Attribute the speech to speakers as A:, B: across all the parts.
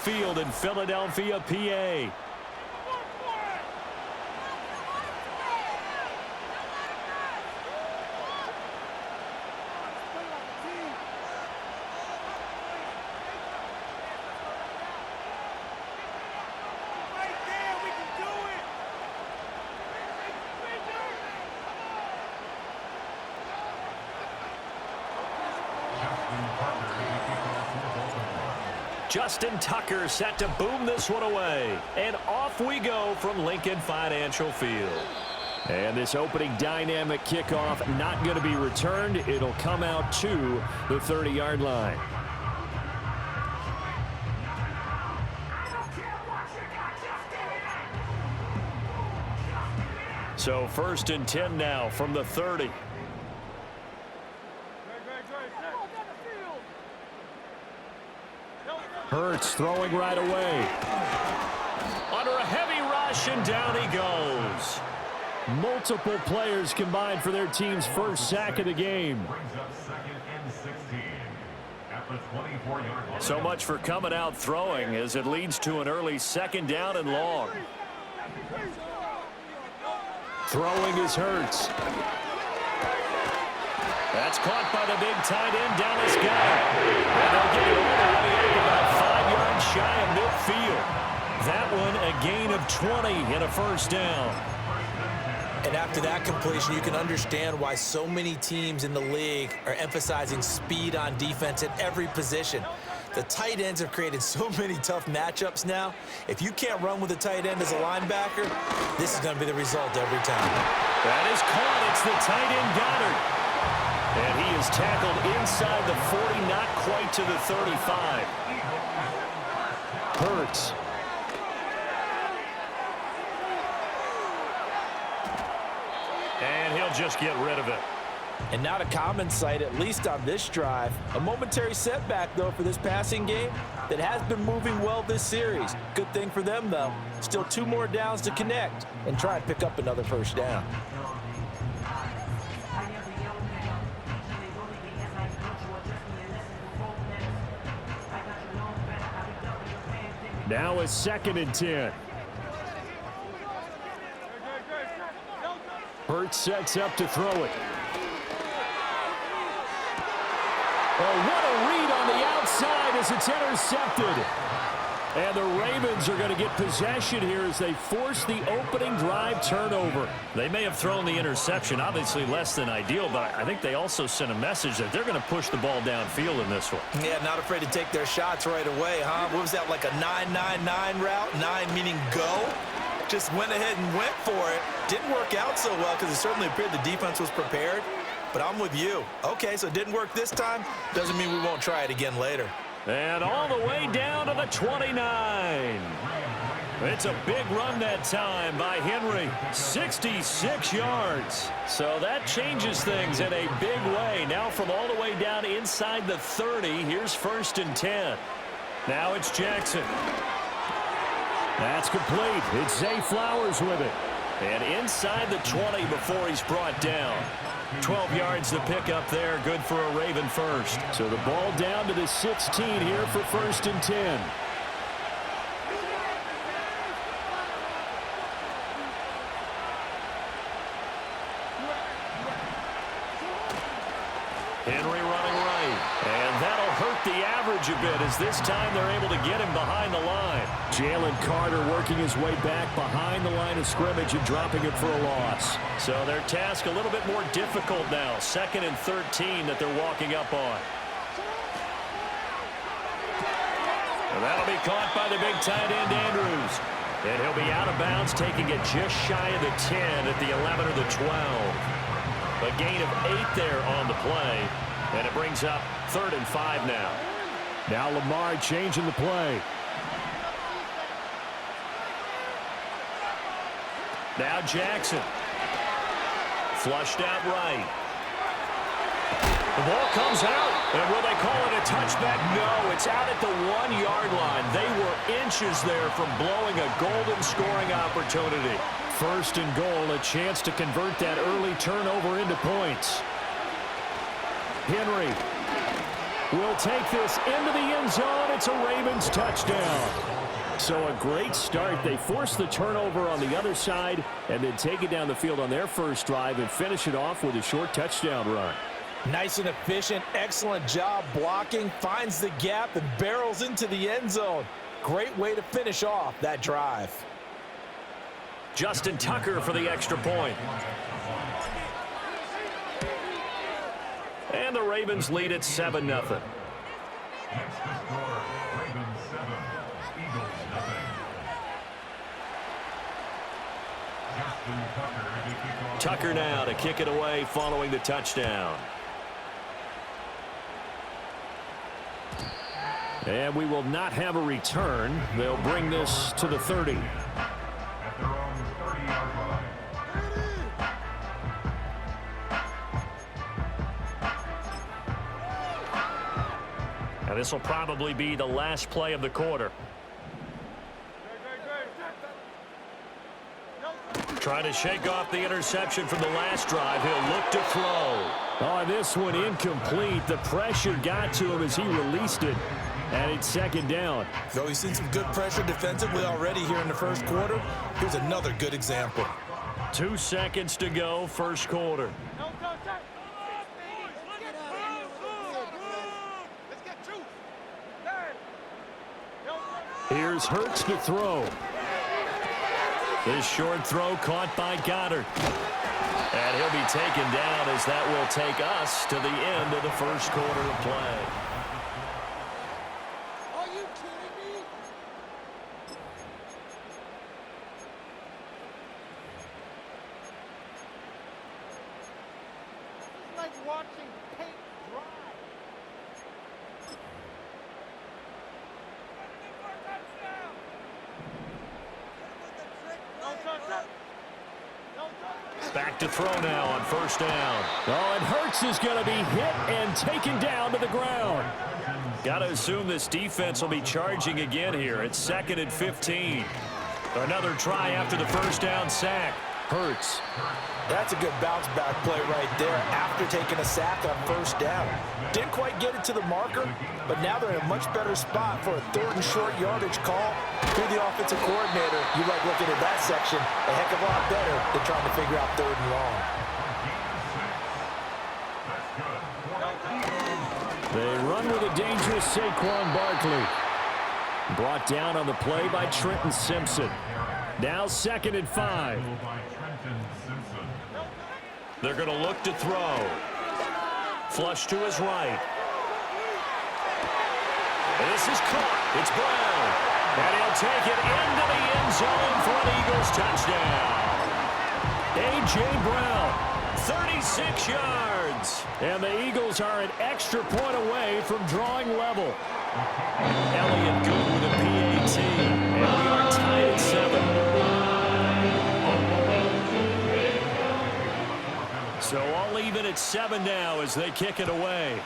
A: Field in Philadelphia, PA. Justin Tucker set to boom this one away. And off we go from Lincoln Financial Field. And this opening dynamic kickoff not going to be returned. It'll come out to the 30-yard line. So 1st and 10 now from the 30. Hurts throwing right away. Under a heavy rush, and down he goes. Multiple players combined for their team's first sack of the game. So much for coming out throwing as it leads to an early 2nd down and long. Throwing is Hurts. That's caught by the big tight end. Dallas got it. And they'll get it all the way up about 5 yards shy of midfield. That one a gain of 20 and a 1st down.
B: And after that completion, you can understand why so many teams in the league are emphasizing speed on defense at every position. The tight ends have created so many tough matchups now. If you can't run with a tight end as a linebacker, this is going to be the result every time.
A: That is caught. It's the tight end Goddard. And he is tackled inside the 40, not quite to the 35. Hurts. And he'll just get rid of it.
B: And not a common sight, at least on this drive. A momentary setback, though, for this passing game that has been moving well this series. Good thing for them, though. Still 2 more downs to connect and try and pick up another 1st down.
A: Now a 2nd and 10. Hurts sets up to throw it. Oh, what a read on the outside as it's intercepted. And the Ravens are going to get possession here as they force the opening drive turnover. They may have thrown the interception, obviously less than ideal, but I think they also sent a message that they're going to push the ball downfield in this one.
B: Yeah, not afraid to take their shots right away, huh? What was that, like a 9-9-9 route? 9 meaning go? Just went ahead and went for it. Didn't work out so well because it certainly appeared the defense was prepared. But I'm with you. Okay, so it didn't work this time. Doesn't mean we won't try it again later.
A: And all the way down to the 29. It's a big run that time by Henry. 66 yards. So that changes things in a big way. Now from all the way down inside the 30, here's 1st and 10. Now it's Jackson. That's complete. It's Zay Flowers with it. And inside the 20 before he's brought down. 12 yards to pick up there. Good for a Raven 1st. So the ball down to the 16 here for 1st and 10. Henry running right. And that'll hurt the average a bit as this time they're able to get him behind the line. Jalen Carter working his way back behind the line of scrimmage and dropping it for a loss. So their task a little bit more difficult now. 2nd and 13 that they're walking up on. And that'll be caught by the big tight end Andrews. And he'll be out of bounds, taking it just shy of the 10 at the 11 or the 12. A gain of 8 there on the play. And it brings up 3rd and 5 now. Now Lamar changing the play. Now Jackson. Flushed out right. The ball comes out. And will they call it a touchback? No, it's out at the 1-yard line. They were inches there from blowing a golden scoring opportunity. 1st and goal, a chance to convert that early turnover into points. Henry will take this into the end zone it's a Ravens touchdown. So a great start. They force the turnover on the other side and then take it down the field on their first drive and finish it off with a short touchdown run.
B: Nice and efficient. Excellent job blocking. Finds the gap and barrels into the end zone. Great way to finish off that drive.
A: Justin Tucker for the extra point. And the Ravens lead at 7-0.
C: Next to score, Ravens 7, Eagles nothing. Justin Tucker to kick off.
A: Tucker now to kick it away following the touchdown. And we will not have a return. They'll bring this to the 30.
C: At their own 30-yard line.
A: Now this will probably be the last play of the quarter. Trying to shake off the interception from the last drive. He'll look to throw. Oh, this one incomplete. The pressure got to him as he released it. And it's second down.
B: Though he's seen some good pressure defensively already here in the first quarter, here's another good example.
A: 2 seconds to go, first quarter. Here's Hurts to throw. This short throw caught by Goddard. And he'll be taken down as that will take us to the end of the first quarter of play.
D: Are you kidding me? It's like watching paint dry.
A: Back to throw now on first down. Oh, and Hurts is going to be hit and taken down to the ground. Got to assume this defense will be charging again here. It's 2nd and 15. Another try after the first down sack. Hurts.
B: That's a good bounce back play right there after taking a sack on first down. Didn't quite get it to the marker, but now they're in a much better spot for a 3rd and short yardage call. You're the offensive coordinator. You like looking at that section a heck of a lot better than trying to figure out 3rd and long.
A: They run with a dangerous Saquon Barkley. Brought down on the play by Trenton Simpson. Now 2nd and 5. They're going to look to throw. Flush to his right. And this is caught. It's Brown. And he'll take it into the end zone for an Eagles touchdown. A.J. Brown, 36 yards. And the Eagles are an extra point away from drawing level. Elliott good with a PAT. And we are tied at 7. So all even at 7 now as they kick it away.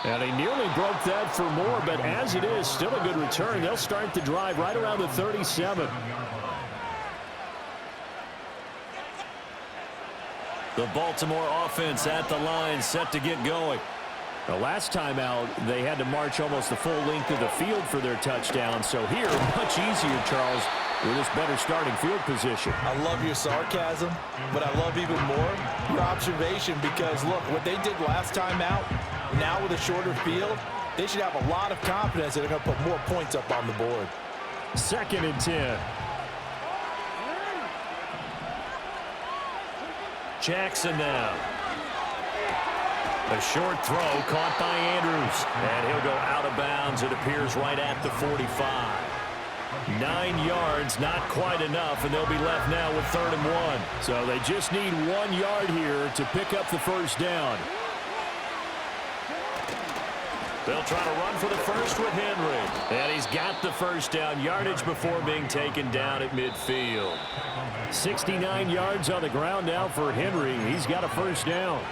A: And he nearly broke that for more, but as it is, still a good return. They'll start the drive right around the 37. The Baltimore offense at the line, set to get going. The last time out, they had to march almost the full length of the field for their touchdown. So here, much easier, Charles, with this better starting field position.
B: I love your sarcasm, but I love even more your observation because, look, what they did last time out, now with a shorter field, they should have a lot of confidence that they're going to put more points up on the board.
A: 2nd and 10. Jackson now. A short throw caught by Andrews. And he'll go out of bounds. It appears right at the 45. 9 yards, not quite enough, and they'll be left now with 3rd and 1. So they just need 1 yard here to pick up the first down. They'll try to run for the first with Henry. And he's got the first down, yardage before being taken down at midfield. 69 yards on the ground now for Henry. He's got a first down.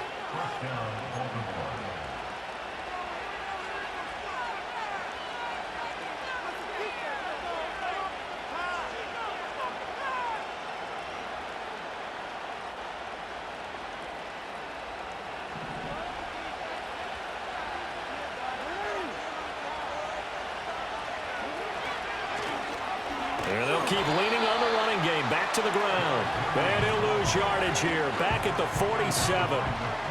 A: keep leaning on the running game. Back to the ground. And he'll lose yardage here. Back at the 47.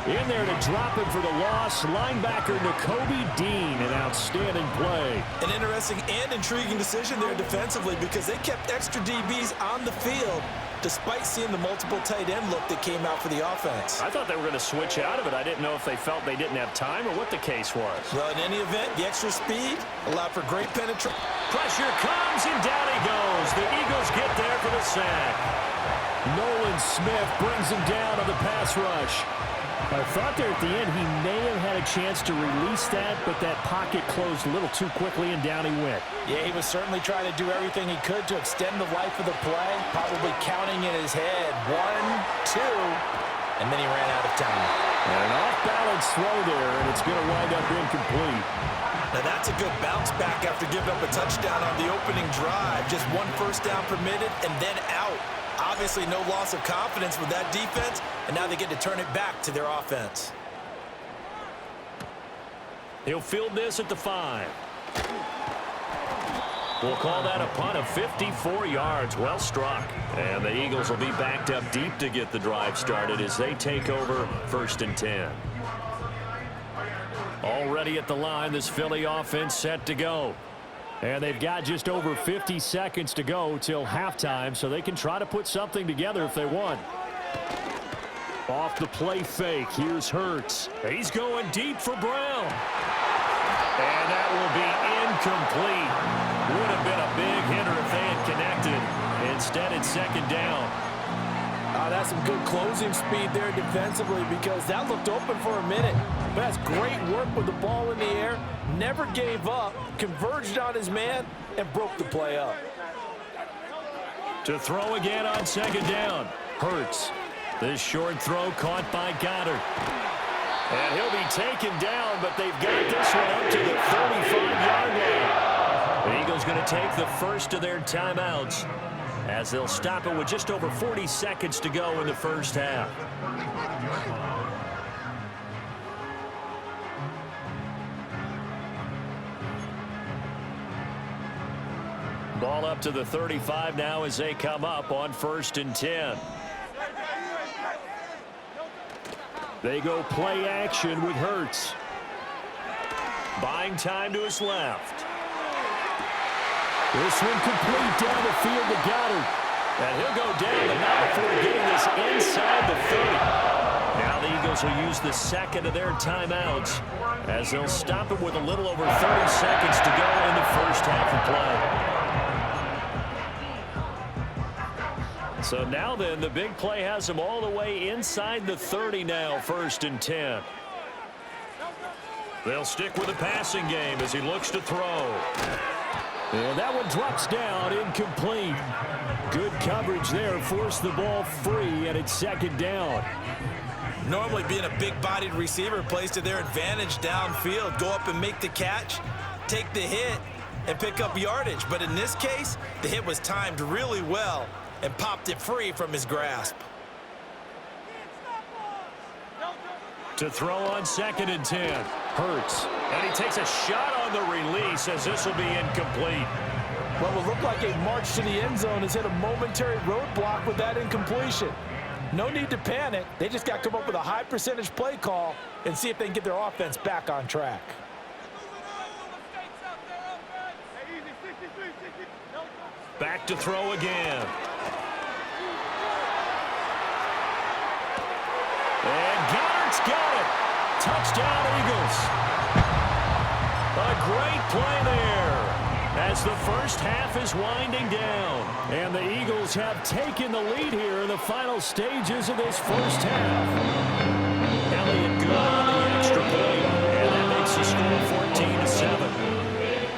A: In there to drop him for the loss, linebacker Nakobe Dean. An outstanding play.
B: An interesting and intriguing decision there defensively because they kept extra DBs on the field despite seeing the multiple tight end look that came out for the offense.
A: I thought they were going to switch out of it. I didn't know if they felt they didn't have time or what the case was.
B: Well, in any event, the extra speed allowed for great penetration.
A: Pressure comes, and down he goes. The Eagles get there for the sack. Nolan Smith brings him down on the pass rush. I thought there at the end he may have had a chance to release that, but that pocket closed a little too quickly, and down he went.
B: Yeah, he was certainly trying to do everything he could to extend the life of the play, probably counting in his head 1, 2, and then he ran out of time.
A: And an off-balance throw there, and it's going to wind up incomplete.
B: Now that's a good bounce back after giving up a touchdown on the opening drive. Just 1 first down permitted and then out. Obviously no loss of confidence with that defense, and now they get to turn it back to their offense.
A: He'll field this at the 5. We'll call that a punt of 54 yards. Well struck. And the Eagles will be backed up deep to get the drive started as they take over 1st and 10. Already at the line, this Philly offense set to go. And they've got just over 50 seconds to go till halftime, so they can try to put something together if they want. Off the play fake, here's Hurts. He's going deep for Brown. And that will be incomplete. Would have been a big hitter if they had connected. Instead, it's 2nd down.
B: That's some good closing speed there defensively because that looked open for a minute. But that's great work with the ball in the air. Never gave up, converged on his man, and broke the play up.
A: To throw again on 2nd down. Hurts. This short throw caught by Goddard. And he'll be taken down, but they've got this one up to the 35-yard line. The Eagles going to take the first of their timeouts as they'll stop it with just over 40 seconds to go in the first half. Ball up to the 35 now as they come up on 1st and 10. They go play action with Hurts. Buying time to his left. This one complete down the field to Goddard. And he'll go down, but not before getting this inside the 30. Now the Eagles will use the second of their timeouts as they'll stop it with a little over 30 seconds to go in the first half of play. So now then, the big play has him all the way inside the 30 now, 1st and 10. They'll stick with the passing game as he looks to throw. And that one drops down, incomplete. Good coverage there, forced the ball free, and it's 2nd down.
B: Normally being a big-bodied receiver plays to their advantage downfield. Go up and make the catch, take the hit, and pick up yardage. But in this case, the hit was timed really well and popped it free from his grasp.
A: To throw on 2nd and 10. Hurts. And he takes a shot on the release as this will be incomplete.
B: What will look like a march to the end zone has hit a momentary roadblock with that incompletion. No need to panic. They just got to come up with a high percentage play call and see if they can get their offense back on track.
A: Back to throw again. And Goddard's got it. Touchdown, Eagles. A great play there as the first half is winding down. And the Eagles have taken the lead here in the final stages of this first half. Elliott good on the extra point, and that makes the score 14-7.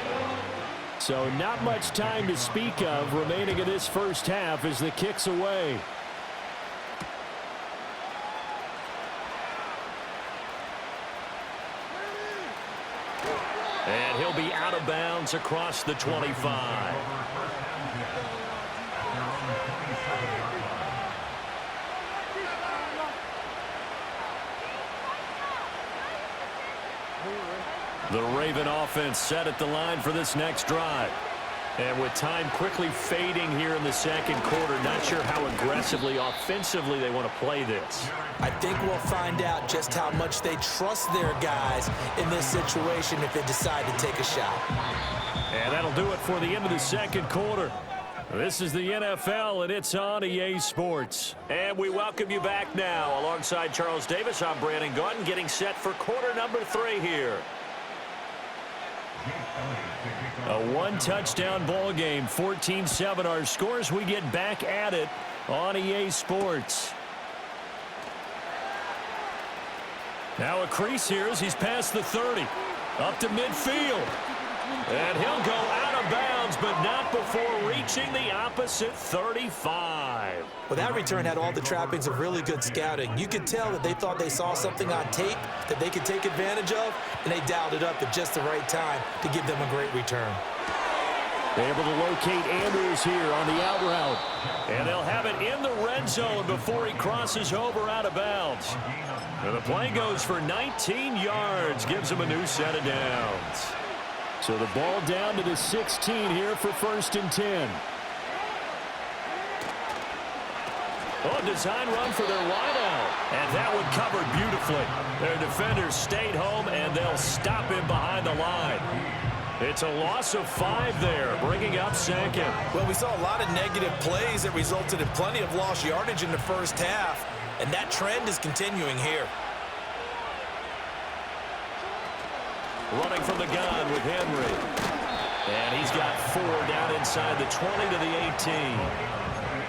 A: So not much time to speak of remaining in this first half as the kick's away. And he'll be out of bounds across the 25. The Raven offense set at the line for this next drive. And with time quickly fading here in the second quarter, not sure how aggressively, offensively they want to play this.
B: I think we'll find out just how much they trust their guys in this situation if they decide to take a shot.
A: And that'll do it for the end of the second quarter. This is the NFL, and it's on EA Sports. And we welcome you back now. Alongside Charles Davis, I'm Brandon Gautin, getting set for quarter number 3 here. A one-touchdown ball game, 14-7 our scores. We get back at it on EA Sports. Now a crease here as he's past the 30. Up to midfield. And he'll go out of bounds, but not before reaching the opposite 35.
B: Well, that return had all the trappings of really good scouting. You could tell that they thought they saw something on tape that they could take advantage of, and they dialed it up at just the right time to give them a great return.
A: Able to locate Andrews here on the out route. And they'll have it in the red zone before he crosses over out of bounds. And the play goes for 19 yards, gives him a new set of downs. So the ball down to the 16 here for 1st and 10. Oh, design run for their wideout. And that one covered beautifully. Their defenders stayed home, and they'll stop him behind the line. It's a loss of 5 there, bringing up 2nd.
B: Well, we saw a lot of negative plays that resulted in plenty of lost yardage in the first half, and that trend is continuing here.
A: Running from the gun with Henry. And he's got 4 down inside the 20 to the 18.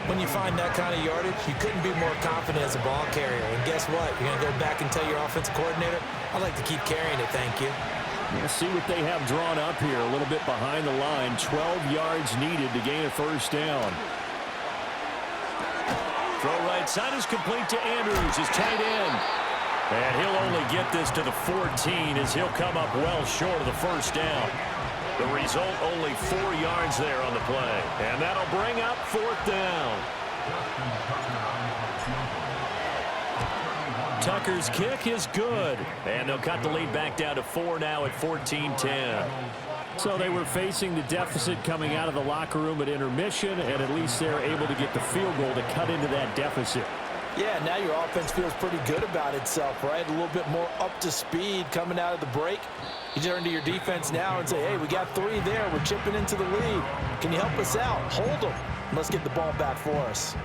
B: When you find that kind of yardage, you couldn't be more confident as a ball carrier. And guess what? You're going to go back and tell your offensive coordinator, I'd like to keep carrying it, thank you.
A: We'll see what they have drawn up here. A little bit behind the line. 12 yards needed to gain a 1st down. Throw right side is complete to Andrews, his tight end. And he'll only get this to the 14 as he'll come up well short of the 1st down. The result, only 4 yards there on the play. And that'll bring up 4th down. Tucker's kick is good. And they'll cut the lead back down to 4 now at 14-10. So they were facing the deficit coming out of the locker room at intermission, and at least they're able to get the field goal to cut into that deficit.
B: Yeah, now your offense feels pretty good about itself, right? A little bit more up to speed coming out of the break. You turn to your defense now and say, hey, we got 3 there. We're chipping into the lead. Can you help us out? Hold them. Let's get the ball back for us.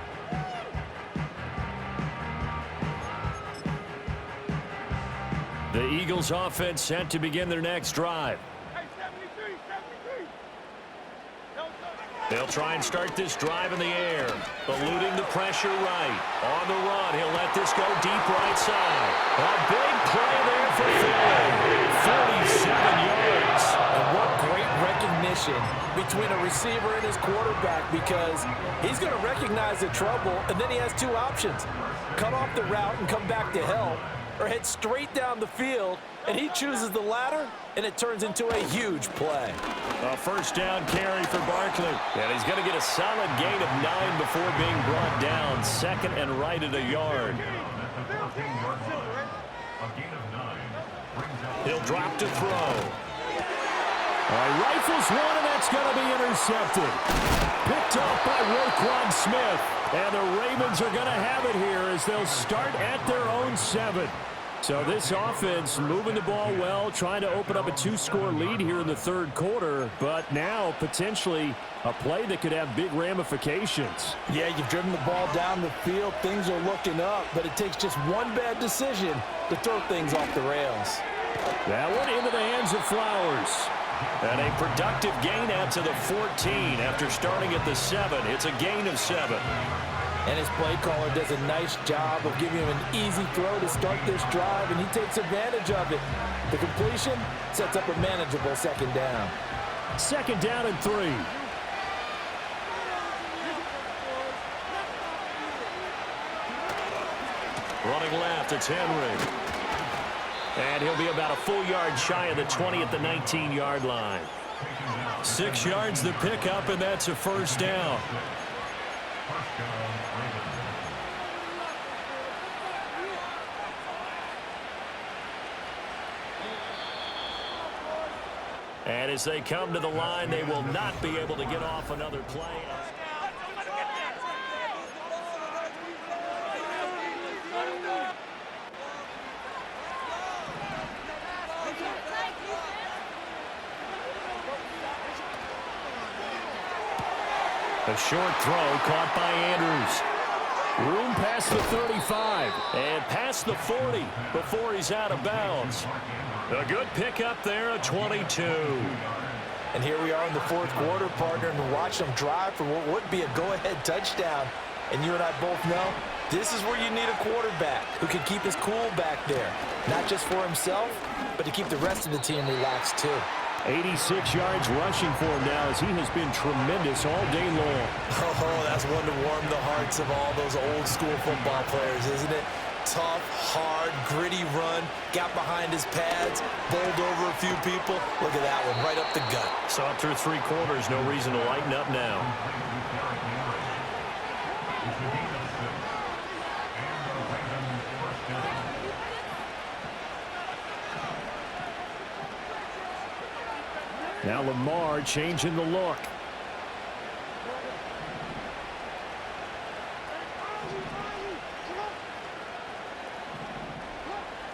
A: The Eagles offense set to begin their next drive. They'll try and start this drive in the air, eluding the pressure right. On the run, he'll let this go deep right side. A big play there for Philly. 47 yards.
B: And what great recognition between a receiver and his quarterback, because he's going to recognize the trouble, and then he has 2 options. Cut off the route and come back to help, or head straight down the field, and he chooses the latter, and it turns into a huge play.
A: A 1st down carry for Barkley. And he's going to get a solid gain of 9 before being brought down. 2nd and right at a yard. He'll drop to throw. All right, rifles one, and that's going to be intercepted. Picked off by Roquan Smith. And the Ravens are going to have it here as they'll start at their own 7. So this offense moving the ball well, trying to open up a 2-score lead here in the 3rd quarter, but now potentially a play that could have big ramifications.
B: Yeah, you've driven the ball down the field. Things are looking up, but it takes just one bad decision to throw things off the rails.
A: That one into the hands of Flowers. And a productive gain out to the 14 after starting at the 7. It's a gain of 7.
B: And his play caller does a nice job of giving him an easy throw to start this drive, and he takes advantage of it. The completion sets up a manageable 2nd down.
A: 2nd down and 3. Running left, it's Henry. And he'll be about a full yard shy of the 20 at the 19-yard line. 6 yards the pickup, and that's a 1st down. And as they come to the line, they will not be able to get off another play. A short throw caught by Andrews. Room past the 35 and past the 40 before he's out of bounds. A good pickup there, a 22.
B: And here we are in the fourth quarter, partner, and watch them drive for what would be a go-ahead touchdown. And you and I both know this is where you need a quarterback who can keep his cool back there. Not just for himself, but to keep the rest of the team relaxed too.
A: 86 yards rushing for him now as he has been tremendous all day long.
B: Oh, that's one to warm the hearts of all those old school football players, isn't it? Tough, hard, gritty run, got behind his pads, bowled over a few people. Look at that one, right up the gut.
A: Saw it through 3 quarters, no reason to lighten up now. Now Lamar changing the look.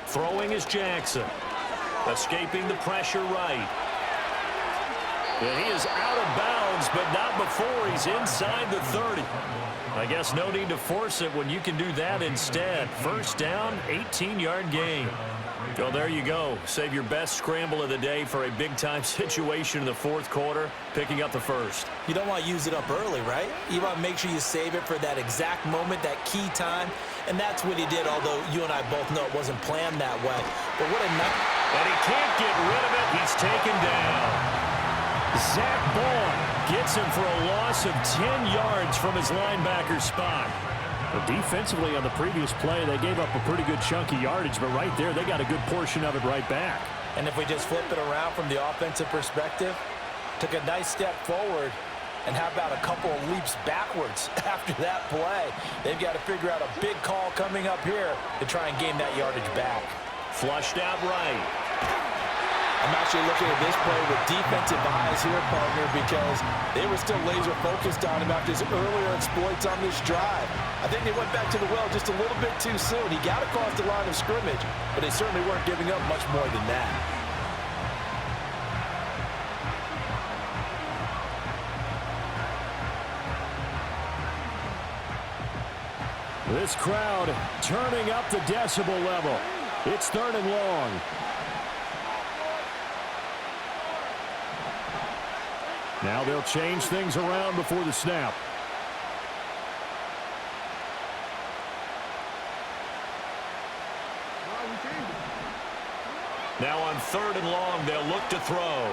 A: Throwing is Jackson. Escaping the pressure right. And he is out of bounds, but not before he's inside the 30. I guess no need to force it when you can do that instead. First down, 18-yard gain. So there you go. Save your best scramble of the day for a big-time situation in the fourth quarter, picking up the first.
B: You don't want to use it up early, right? You want to make sure you save it for that exact moment, that key time. And that's what he did, although you and I both know it wasn't planned that way. But what a night.
A: And he can't get rid of it. He's taken down. Zach Ball gets him for a loss of 10 yards from his linebacker spot. But defensively on the previous play, they gave up a pretty good chunk of yardage, but right there, they got a good portion of it right back.
B: And if we just flip it around from the offensive perspective, took a nice step forward, and how about a couple of leaps backwards after that play? They've got to figure out a big call coming up here to try and gain that yardage back.
A: Flushed out right.
B: I'm actually looking at this play with defensive eyes here, partner, because they were still laser focused on him after his earlier exploits on this drive. I think they went back to the well just a little bit too soon. He got across the line of scrimmage, but they certainly weren't giving up much more than that.
A: This crowd turning up the decibel level. It's 3rd and long. Now they'll change things around before the snap. Now on 3rd and long, they'll look to throw.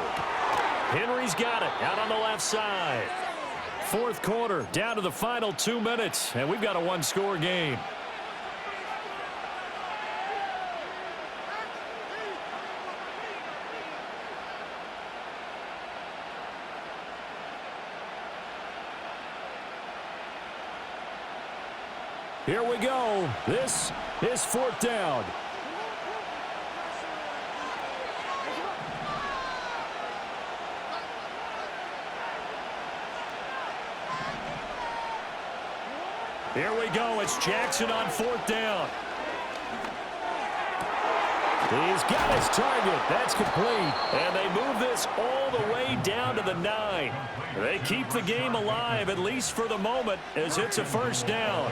A: Henry's got it out on the left side. Fourth quarter, down to the final 2 minutes, and we've got a 1-score game. Here we go. This is 4th down. Here we go. It's Jackson on 4th down. He's got his target. That's complete. And they move this all the way down to the 9. They keep the game alive, at least for the moment, as it's a 1st down.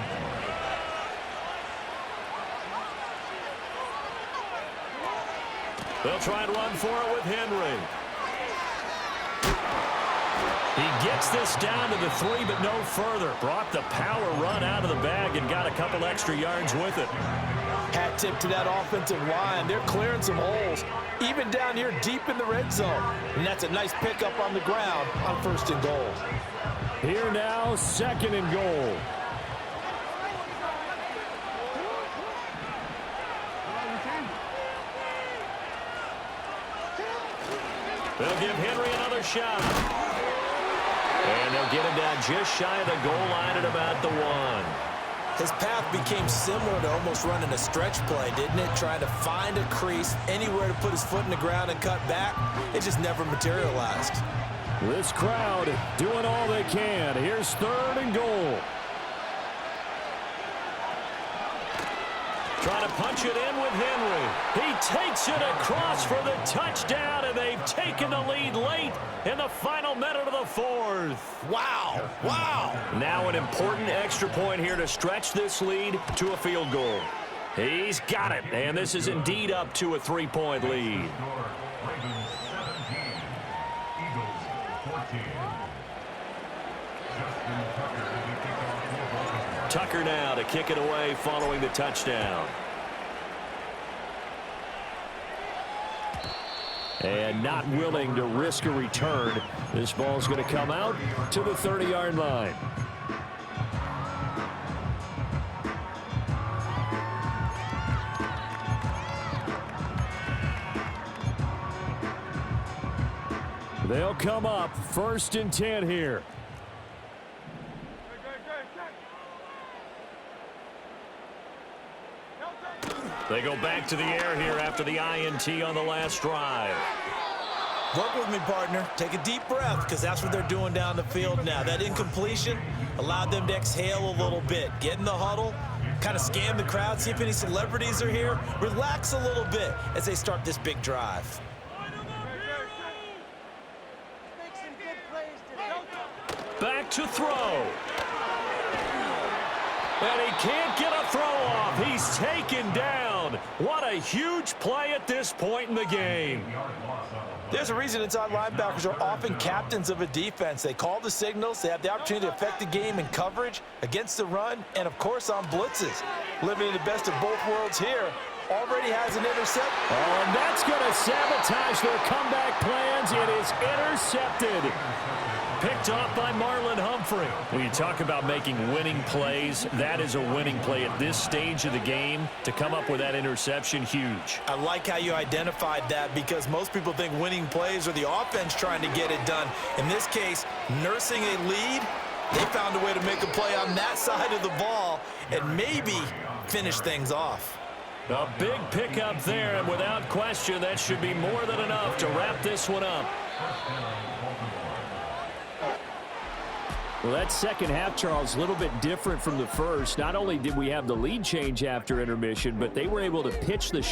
A: They'll try and run for it with Henry. He gets this down to the 3, but no further. Brought the power run out of the bag and got a couple extra yards with it.
B: Hat tip to that offensive line. They're clearing some holes, even down here deep in the red zone. And that's a nice pickup on the ground on 1st and goal.
A: Here now, 2nd and goal. They'll give Henry another shot. And they'll get him down just shy of the goal line at about the 1.
B: His path became similar to almost running a stretch play, didn't it? Trying to find a crease, anywhere to put his foot in the ground and cut back. It just never materialized.
A: This crowd doing all they can. Here's 3rd and goal. Trying to punch it in with Henry. He takes it across for the touchdown, and they've taken the lead late in the final minute of the 4th.
B: Wow, wow.
A: Now an important extra point here to stretch this lead to a field goal. He's got it, and this is indeed up to a 3-point lead.
C: Ravens 17, Eagles 14. Justin Tucker to kick off for Baltimore.
A: Tucker now to kick it away following the touchdown. And not willing to risk a return. This ball's going to come out to the 30-yard line. They'll come up 1st and 10 here. They go back to the air here after the INT on the last drive.
B: Work with me, partner. Take a deep breath, because that's what they're doing down the field now. That incompletion allowed them to exhale a little bit. Get in the huddle, kind of scan the crowd, see if any celebrities are here. Relax a little bit as they start this big drive.
D: Make some good plays today.
A: Back to throw. And he can't get a throw off. He's taken down. What a huge play at this point in the game.
B: There's a reason inside linebackers are often captains of a defense. They call the signals. They have the opportunity to affect the game in coverage, against the run, and, of course, on blitzes. Living in the best of both worlds here. Already has an intercept.
A: Oh, and that's going to sabotage their comeback plans. It is intercepted. Picked off by Marlon Humphrey. When you talk about making winning plays, that is a winning play at this stage of the game. To come up with that interception, huge.
B: I like how you identified that, because most people think winning plays are the offense trying to get it done. In this case, nursing a lead, they found a way to make a play on that side of the ball and maybe finish things off.
A: A big pickup there, and without question, that should be more than enough to wrap this one up. Well, that second half, Charles, a little bit different from the first. Not only did we have the lead change after intermission, but they were able to pitch the